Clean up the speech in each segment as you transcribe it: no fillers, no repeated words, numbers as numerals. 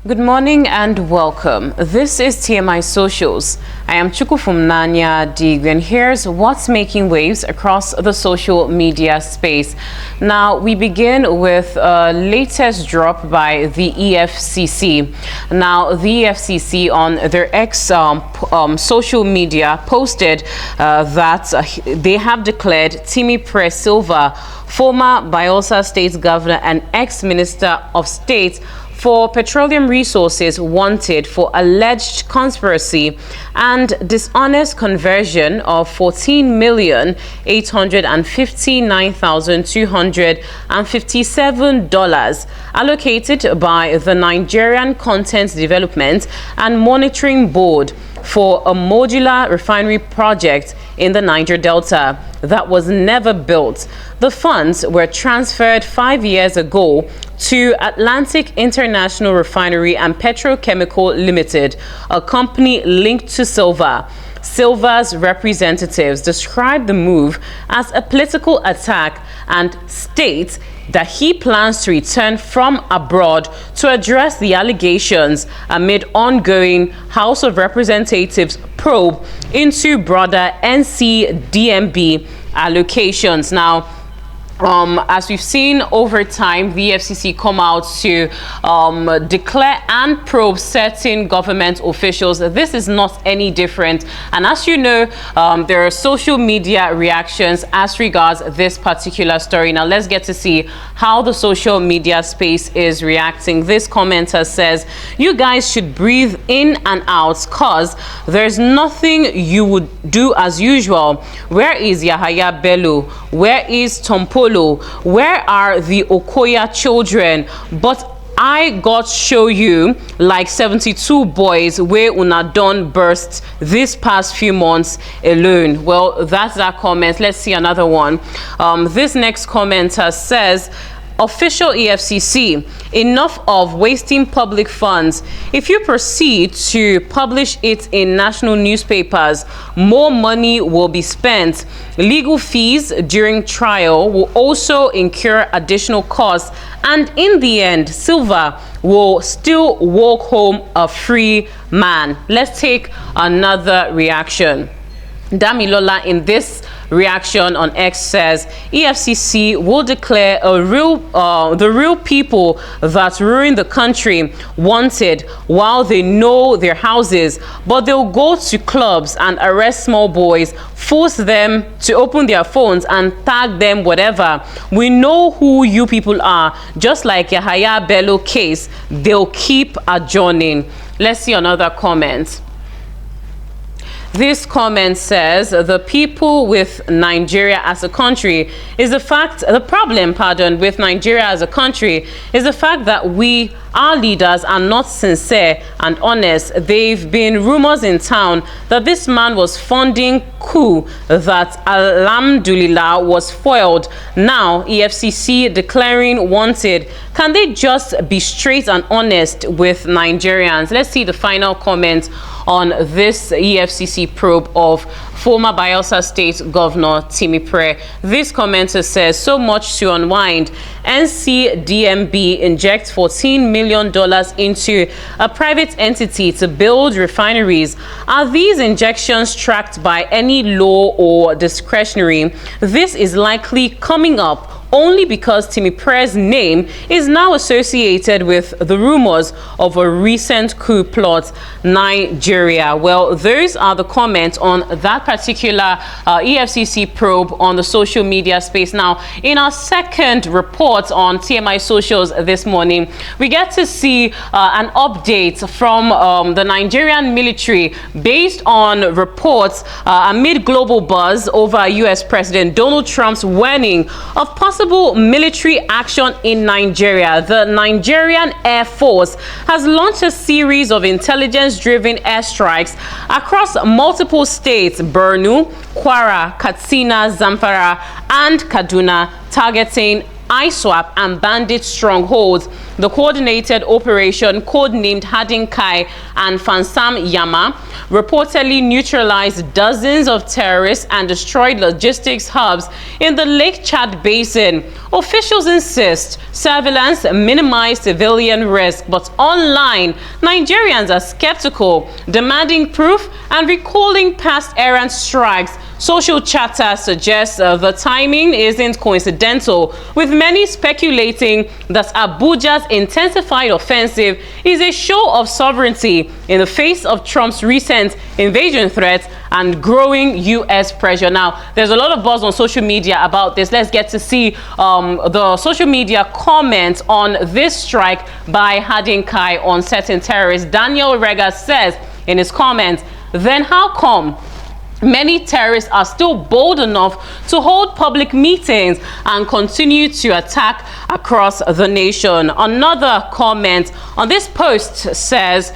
Good morning and welcome. This is TMI Socials. I am Chukufumnanya Digwe, and here's what's making waves across the social media space. Now, we begin with a latest drop by the EFCC. Now, the EFCC on their X social media posted that they have declared Timipre Sylva, former Bayelsa State governor and ex-minister of state for Petroleum Resources, wanted for alleged conspiracy and dishonest conversion of $14,859,257 allocated by the Nigerian Content Development and Monitoring Board for a modular refinery project in the Niger Delta that was never built. The funds were transferred 5 years ago to Atlantic International Refinery and Petrochemical Limited, a company linked to Sylva. Sylva's representatives described the move as a political attack and state that he plans to return from abroad to address the allegations amid ongoing House of Representatives probe into broader NCDMB allocations. Now, as we've seen over time, the EFCC come out to declare and probe certain government officials. This is not any different. And as you know, there are social media reactions as regards this particular story. Now, let's get to see how the social media space is reacting. This commenter says, "You guys should breathe in and out because there's nothing you would do as usual. Where is Yahaya Bello? Where is Tompolo? Where are the Okoya children? But I got show you like 72 boys where una done burst this past few months alone." Well, that's that comment. Let's see another one. This next commenter says, "Official EFCC, enough of wasting public funds. If you proceed to publish it in national newspapers, more money will be spent. Legal fees during trial will also incur additional costs. And in the end, Sylva will still walk home a free man." Let's take another reaction. Damilola in this reaction on X says, "EFCC will declare the real people that ruin the country wanted while they know their houses, but they'll go to clubs and arrest small boys, force them to open their phones and tag them whatever. We know who you people are. Just like Yahaya Bello case, they'll keep adjourning." Let's see another comment. This comment says, "The people with Nigeria as a country is the problem with Nigeria as a country is the fact that our leaders are not sincere and honest. They've been rumors in town that this man was funding coup that alhamdulillah was foiled. Now EFCC declaring wanted. Can they just be straight and honest with Nigerians?" Let's see the final comment on this EFCC probe of former Bayelsa State Governor Timipre. This commenter says, "So much to unwind. NCDMB injects $14 million into a private entity to build refineries. Are these injections tracked by any law or discretionary? This is likely coming up only because Timipre's name is now associated with the rumors of a recent coup plot Nigeria." Well, those are the comments on that particular EFCC probe on the social media space. Now, in our second report on TMI Socials this morning, we get to see an update from the Nigerian military based on reports amid global buzz over US President Donald Trump's warning of possible military action in Nigeria. The Nigerian Air Force has launched a series of intelligence-driven airstrikes across multiple states: Borno, Kwara, Katsina, Zamfara, and Kaduna, targeting ISWAP and bandit strongholds. The coordinated operation, codenamed Hadin Kai and Fansam Yama, reportedly neutralized dozens of terrorists and destroyed logistics hubs in the Lake Chad Basin. Officials insist surveillance minimized civilian risk, but online, Nigerians are skeptical, demanding proof and recalling past errant strikes. Social chatter suggests the timing isn't coincidental, with many speculating that Abuja's intensified offensive is a show of sovereignty in the face of Trump's recent invasion threats and growing U.S. pressure. Now, there's a lot of buzz on social media about this. Let's get to see the social media comments on this strike by Hadin Kai on certain terrorists. Daniel Rega says in his comments, then how come many terrorists are still bold enough to hold public meetings and continue to attack across the nation? Another comment on this post says,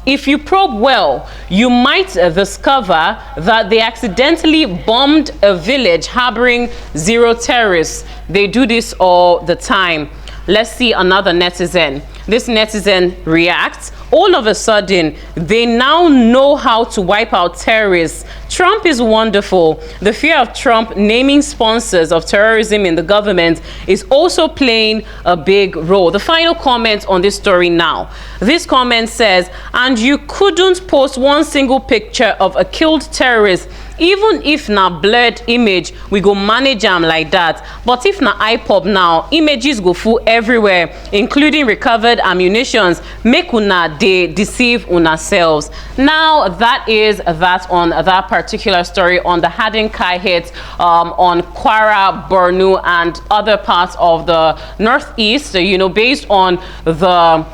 if you probe well, you might discover that they accidentally bombed a village harboring 0 terrorists. They do this all the time. Let's see another netizen. This netizen reacts. All of a sudden, they now know how to wipe out terrorists. Trump is wonderful. The fear of Trump naming sponsors of terrorism in the government is also playing a big role. The final comment on this story now. This comment says, and you couldn't post one single picture of a killed terrorist. Even if na blurred image, we go manage them like that. But if na IPOB now, images go full everywhere, including recovered ammunitions. Make una they deceive una selves. Now that is that on that particular story on the Hadin Kai hits on Kwara, Borno, and other parts of the northeast. You know, based on the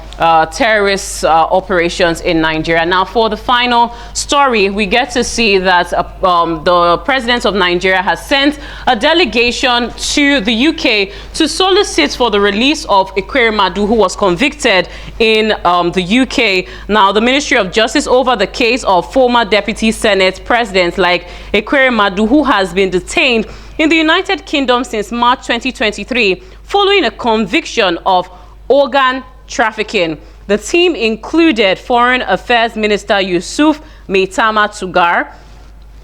terrorist operations in Nigeria. Now, for the final story, we get to see that the president of Nigeria has sent a delegation to the UK to solicit for the release of Ekweremadu, who was convicted in the UK. Now, the Ministry of Justice over the case of former Deputy Senate President like Ekweremadu, who has been detained in the United Kingdom since March 2023 following a conviction of organ trafficking. The team included Foreign Affairs Minister Yusuf Maitama Tugar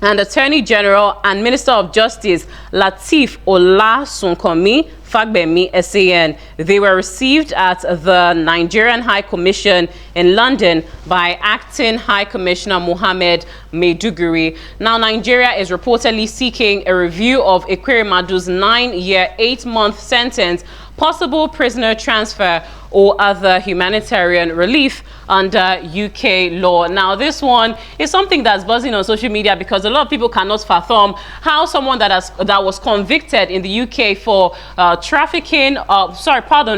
and Attorney General and Minister of Justice Lateef Olasunkanmi Fagbemi SAN. They were received at the Nigerian High Commission in London by Acting High Commissioner Mohammed Maiduguri. Now, Nigeria is reportedly seeking a review of Ekweremadu's 9-year, 8-month sentence, possible prisoner transfer, or other humanitarian relief under UK law. Now, this one is something that's buzzing on social media because a lot of people cannot fathom how someone that was convicted in the UK for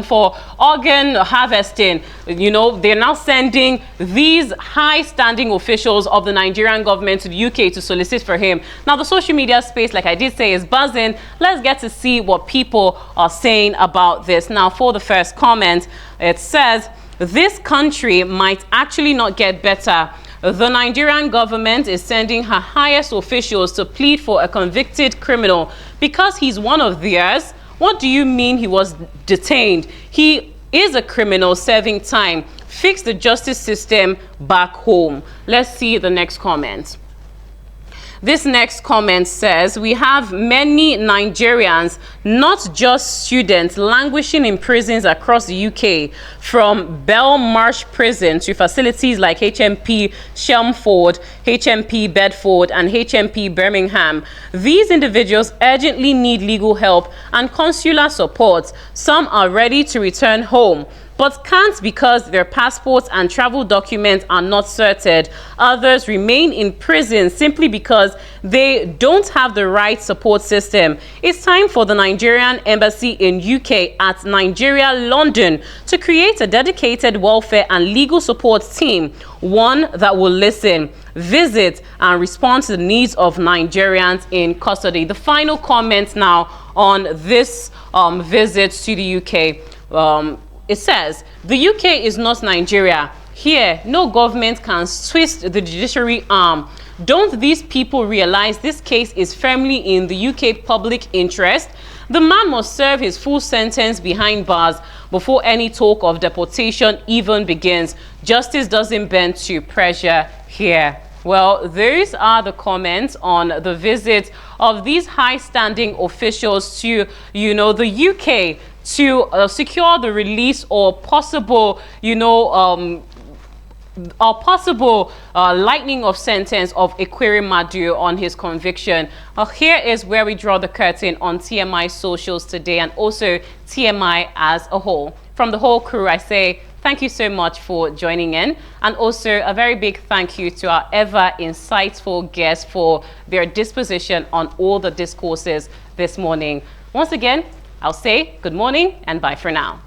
for organ harvesting, you know, they're now sending these high-standing officials of the Nigerian government to the UK to solicit for him. Now, the social media space, like I did say, is buzzing. Let's get to see what people are saying about this. Now, for the first comment, it says, this country might actually not get better. The Nigerian government is sending her highest officials to plead for a convicted criminal because he's one of theirs. What do you mean he was detained? He is a criminal serving time. Fix the justice system back home. Let's see the next comment. This next comment says, we have many Nigerians, not just students, languishing in prisons across the UK, from Belmarsh Prison to facilities like HMP Chelmsford, HMP Bedford, and HMP Birmingham. These individuals urgently need legal help and consular support. Some are ready to return home, but can't because their passports and travel documents are not certed. Others remain in prison simply because they don't have the right support system. It's time for the Nigerian Embassy in UK at Nigeria, London, to create a dedicated welfare and legal support team, one that will listen, visit, and respond to the needs of Nigerians in custody. The final comment now on this visit to the UK. It says, the UK is not Nigeria. Here, no government can twist the judiciary arm. Don't these people realize this case is firmly in the UK public interest? The man must serve his full sentence behind bars before any talk of deportation even begins. Justice doesn't bend to pressure here. Well, those are the comments on the visit of these high-standing officials to, the UK to secure the release or possible, lightening of sentence of Ekweremadu on his conviction. Here is where we draw the curtain on TMI socials today and also TMI as a whole. From the whole crew, I say thank you so much for joining in, and also a very big thank you to our ever insightful guests for their disposition on all the discourses this morning. Once again, I'll say good morning and bye for now.